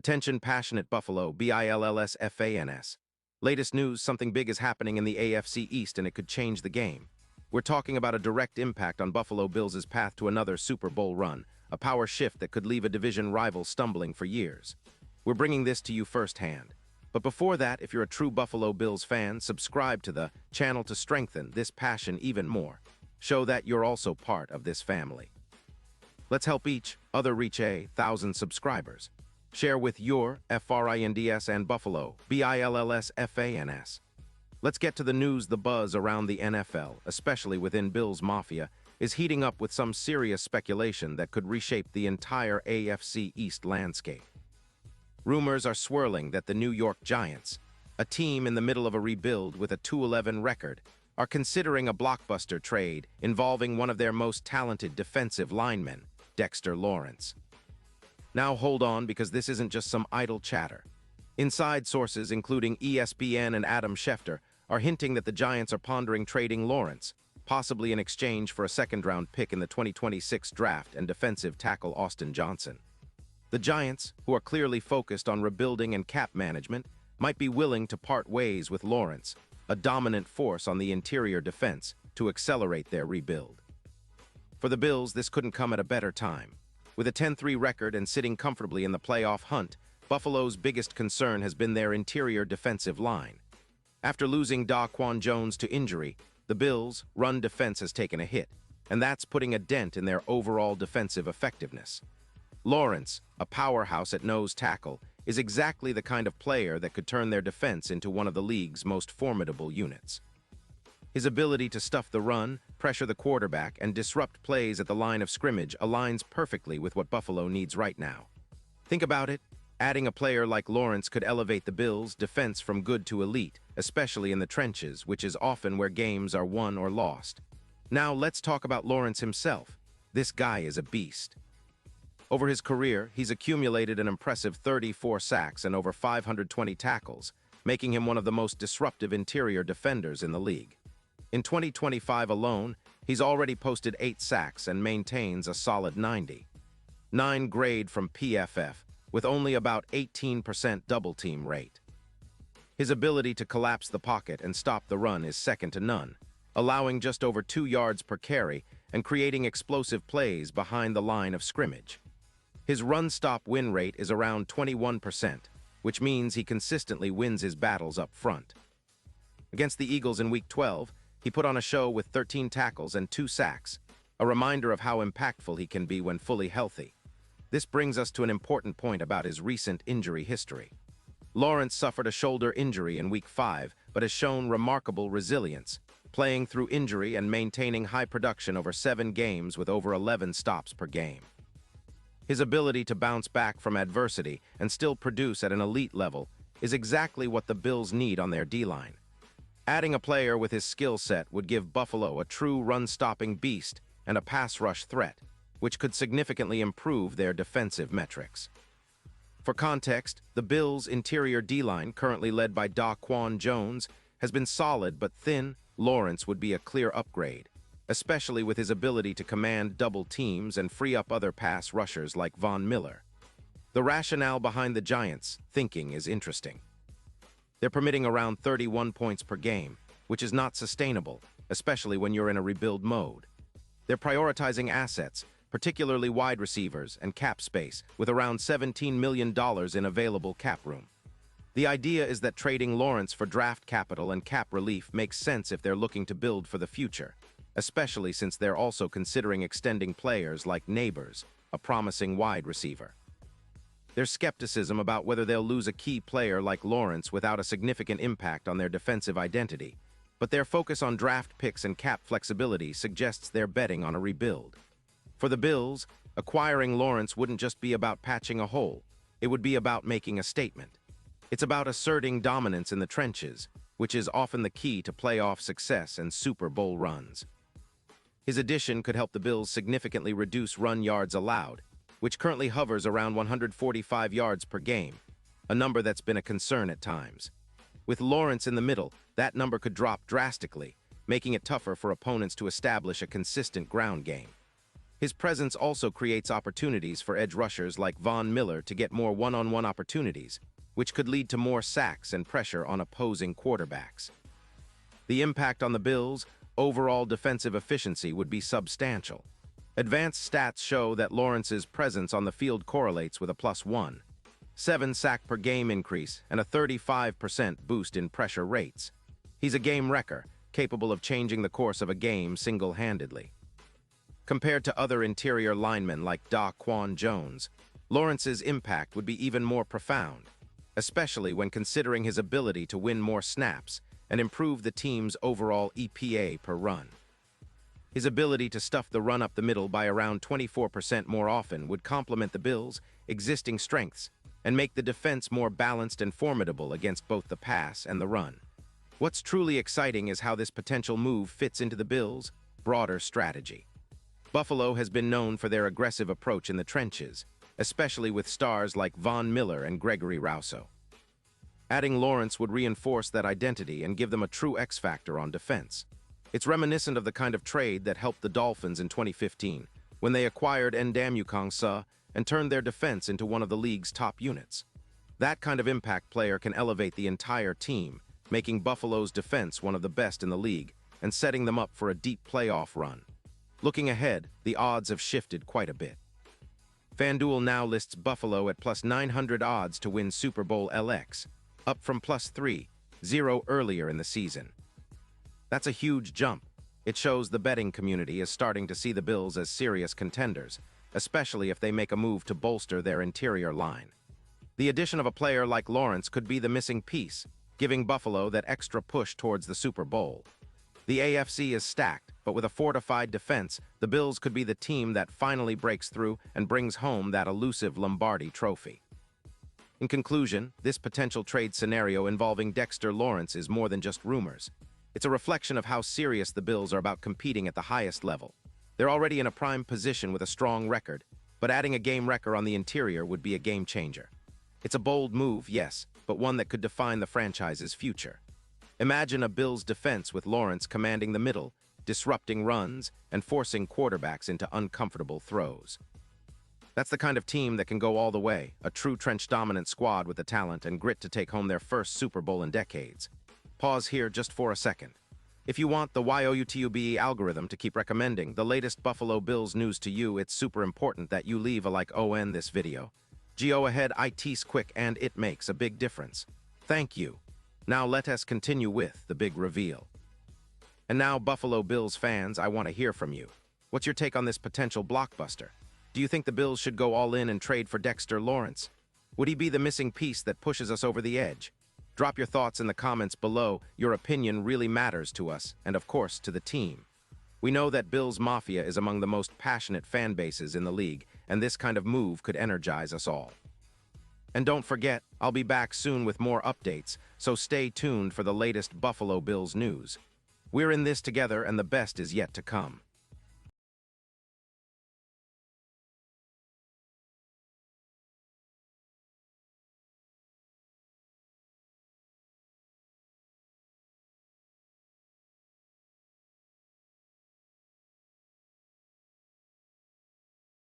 Attention passionate Buffalo, BILLSFANS. Latest news, something big is happening in the AFC East and it could change the game. We're talking about a direct impact on Buffalo Bills' path to another Super Bowl run, a power shift that could leave a division rival stumbling for years. We're bringing this to you firsthand. But before that, if you're a true Buffalo Bills fan, subscribe to the channel to strengthen this passion even more. Show that you're also part of this family. Let's help each other reach 1,000 subscribers. Share with your FRINDS and Buffalo, BILLSFANS. Let's get to the news. The buzz around the NFL, especially within Bills Mafia, is heating up with some serious speculation that could reshape the entire AFC East landscape. Rumors are swirling that the New York Giants, a team in the middle of a rebuild with a 2-11 record, are considering a blockbuster trade involving one of their most talented defensive linemen, Dexter Lawrence. Now hold on, because this isn't just some idle chatter. Inside sources, including ESPN and Adam Schefter, are hinting that the Giants are pondering trading Lawrence, possibly in exchange for a second-round pick in the 2026 draft and defensive tackle Austin Johnson. The Giants, who are clearly focused on rebuilding and cap management, might be willing to part ways with Lawrence, a dominant force on the interior defense, to accelerate their rebuild. For the Bills, this couldn't come at a better time. With a 10-3 record and sitting comfortably in the playoff hunt, Buffalo's biggest concern has been their interior defensive line. After losing Daquan Jones to injury, the Bills' run defense has taken a hit, and that's putting a dent in their overall defensive effectiveness. Lawrence, a powerhouse at nose tackle, is exactly the kind of player that could turn their defense into one of the league's most formidable units. His ability to stuff the run, pressure the quarterback, and disrupt plays at the line of scrimmage aligns perfectly with what Buffalo needs right now. Think about it. Adding a player like Lawrence could elevate the Bills' defense from good to elite, especially in the trenches, which is often where games are won or lost. Now let's talk about Lawrence himself. This guy is a beast. Over his career, he's accumulated an impressive 34 sacks and over 520 tackles, making him one of the most disruptive interior defenders in the league. In 2025 alone, he's already posted 8 sacks and maintains a solid 99 grade from PFF, with only about 18% double-team rate. His ability to collapse the pocket and stop the run is second to none, allowing just over 2 yards per carry and creating explosive plays behind the line of scrimmage. His run-stop win rate is around 21%, which means he consistently wins his battles up front. Against the Eagles in Week 12, he put on a show with 13 tackles and 2 sacks, a reminder of how impactful he can be when fully healthy. This brings us to an important point about his recent injury history. Lawrence suffered a shoulder injury in Week 5, but has shown remarkable resilience, playing through injury and maintaining high production over 7 games with over 11 stops per game. His ability to bounce back from adversity and still produce at an elite level is exactly what the Bills need on their D-line. Adding a player with his skill set would give Buffalo a true run-stopping beast and a pass-rush threat, which could significantly improve their defensive metrics. For context, the Bills' interior D-line, currently led by Daquan Jones, has been solid but thin. Lawrence would be a clear upgrade, especially with his ability to command double teams and free up other pass rushers like Von Miller. The rationale behind the Giants' thinking is interesting. They're permitting around 31 points per game, which is not sustainable, especially when you're in a rebuild mode. They're prioritizing assets, particularly wide receivers and cap space, with around $17 million in available cap room. The idea is that trading Lawrence for draft capital and cap relief makes sense if they're looking to build for the future, especially since they're also considering extending players like Neighbors, a promising wide receiver. There's skepticism about whether they'll lose a key player like Lawrence without a significant impact on their defensive identity, but their focus on draft picks and cap flexibility suggests they're betting on a rebuild. For the Bills, acquiring Lawrence wouldn't just be about patching a hole, it would be about making a statement. It's about asserting dominance in the trenches, which is often the key to playoff success and Super Bowl runs. His addition could help the Bills significantly reduce run yards allowed, which currently hovers around 145 yards per game, a number that's been a concern at times. With Lawrence in the middle, that number could drop drastically, making it tougher for opponents to establish a consistent ground game. His presence also creates opportunities for edge rushers like Von Miller to get more one-on-one opportunities, which could lead to more sacks and pressure on opposing quarterbacks. The impact on the Bills' overall defensive efficiency would be substantial. Advanced stats show that Lawrence's presence on the field correlates with a +1.7 sack per game increase and a 35% boost in pressure rates. He's a game wrecker, capable of changing the course of a game single-handedly. Compared to other interior linemen like Daquan Jones, Lawrence's impact would be even more profound, especially when considering his ability to win more snaps and improve the team's overall EPA per run. His ability to stuff the run up the middle by around 24% more often would complement the Bills' existing strengths and make the defense more balanced and formidable against both the pass and the run. What's truly exciting is how this potential move fits into the Bills' broader strategy. Buffalo has been known for their aggressive approach in the trenches, especially with stars like Von Miller and Gregory Rousseau. Adding Lawrence would reinforce that identity and give them a true X-factor on defense. It's reminiscent of the kind of trade that helped the Dolphins in 2015, when they acquired Ndamukong Suh and turned their defense into one of the league's top units. That kind of impact player can elevate the entire team, making Buffalo's defense one of the best in the league and setting them up for a deep playoff run. Looking ahead, the odds have shifted quite a bit. FanDuel now lists Buffalo at +900 odds to win Super Bowl LX, up from +3.0 earlier in the season. That's a huge jump. It shows the betting community is starting to see the Bills as serious contenders, especially if they make a move to bolster their interior line. The addition of a player like Lawrence could be the missing piece, giving Buffalo that extra push towards the Super Bowl. The AFC is stacked, but with a fortified defense, the Bills could be the team that finally breaks through and brings home that elusive Lombardi trophy. In conclusion, this potential trade scenario involving Dexter Lawrence is more than just rumors. It's a reflection of how serious the Bills are about competing at the highest level. They're already in a prime position with a strong record, but adding a game wrecker on the interior would be a game changer. It's a bold move, yes, but one that could define the franchise's future. Imagine a Bills defense with Lawrence commanding the middle, disrupting runs, and forcing quarterbacks into uncomfortable throws. That's the kind of team that can go all the way, a true trench-dominant squad with the talent and grit to take home their first Super Bowl in decades. Pause here just for a second. If you want the YOUTUBE algorithm to keep recommending the latest Buffalo Bills news to you, it's super important that you leave a like on this video. Go ahead, it's quick and it makes a big difference. Thank you. Now let us continue with the big reveal. And now, Buffalo Bills fans, I want to hear from you. What's your take on this potential blockbuster? Do you think the Bills should go all in and trade for Dexter Lawrence? Would he be the missing piece that pushes us over the edge? Drop your thoughts in the comments below. Your opinion really matters to us, and of course, to the team. We know that Bills Mafia is among the most passionate fan bases in the league, and this kind of move could energize us all. And don't forget, I'll be back soon with more updates, so stay tuned for the latest Buffalo Bills news. We're in this together, and the best is yet to come.